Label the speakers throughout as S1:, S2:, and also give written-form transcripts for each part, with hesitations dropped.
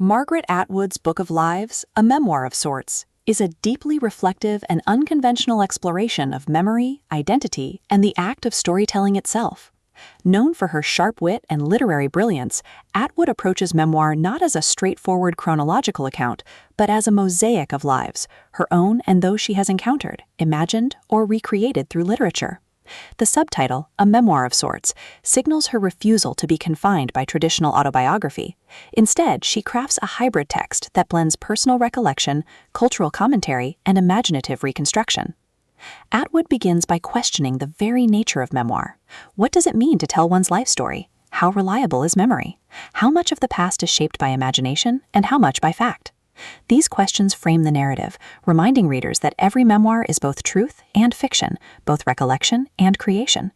S1: Margaret Atwood's Book of Lives, A Memoir of Sorts, is a deeply reflective and unconventional exploration of memory, identity, and the act of storytelling itself. Known for her sharp wit and literary brilliance, Atwood approaches memoir not as a straightforward chronological account, but as a mosaic of lives, her own and those she has encountered, imagined, or recreated through literature. The subtitle, A Memoir of Sorts, signals her refusal to be confined by traditional autobiography. Instead, she crafts a hybrid text that blends personal recollection, cultural commentary, and imaginative reconstruction. Atwood begins by questioning the very nature of memoir. What does it mean to tell one's life story? How reliable is memory? How much of the past is shaped by imagination, and how much by fact? These questions frame the narrative, reminding readers that every memoir is both truth and fiction, both recollection and creation.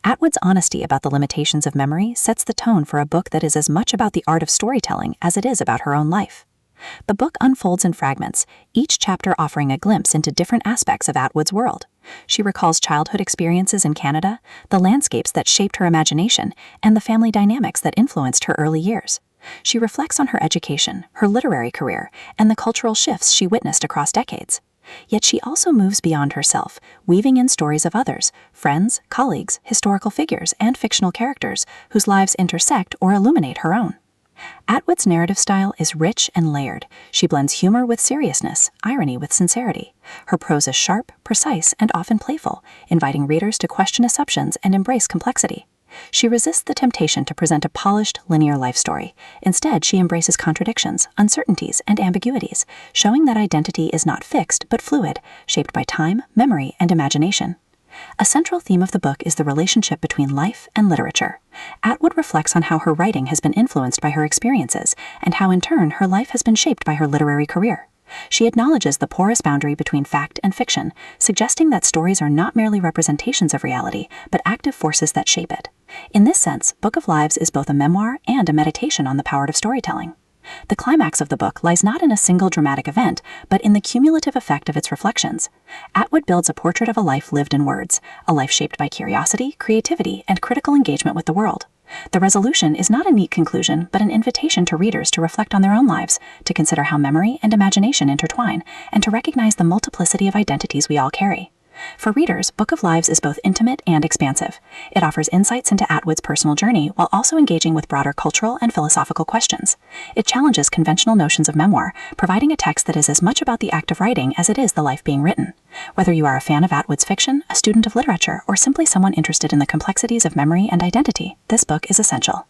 S1: Atwood's honesty about the limitations of memory sets the tone for a book that is as much about the art of storytelling as it is about her own life. The book unfolds in fragments, each chapter offering a glimpse into different aspects of Atwood's world. She recalls childhood experiences in Canada, the landscapes that shaped her imagination, and the family dynamics that influenced her early years. She reflects on her education, her literary career, and the cultural shifts she witnessed across decades. Yet she also moves beyond herself, weaving in stories of others, friends, colleagues, historical figures, and fictional characters whose lives intersect or illuminate her own. Atwood's narrative style is rich and layered. She blends humor with seriousness, irony with sincerity. Her prose is sharp, precise, and often playful, inviting readers to question assumptions and embrace complexity. She resists the temptation to present a polished, linear life story. Instead, she embraces contradictions, uncertainties, and ambiguities, showing that identity is not fixed but fluid, shaped by time, memory, and imagination. A central theme of the book is the relationship between life and literature. Atwood reflects on how her writing has been influenced by her experiences, and how in turn her life has been shaped by her literary career. She acknowledges the porous boundary between fact and fiction, suggesting that stories are not merely representations of reality, but active forces that shape it. In this sense, Book of Lives is both a memoir and a meditation on the power of storytelling. The climax of the book lies not in a single dramatic event, but in the cumulative effect of its reflections. Atwood builds a portrait of a life lived in words, a life shaped by curiosity, creativity, and critical engagement with the world. The resolution is not a neat conclusion, but an invitation to readers to reflect on their own lives, to consider how memory and imagination intertwine, and to recognize the multiplicity of identities we all carry. For readers, Book of Lives is both intimate and expansive. It offers insights into Atwood's personal journey while also engaging with broader cultural and philosophical questions. It challenges conventional notions of memoir, providing a text that is as much about the act of writing as it is the life being written. Whether you are a fan of Atwood's fiction, a student of literature, or simply someone interested in the complexities of memory and identity, this book is essential.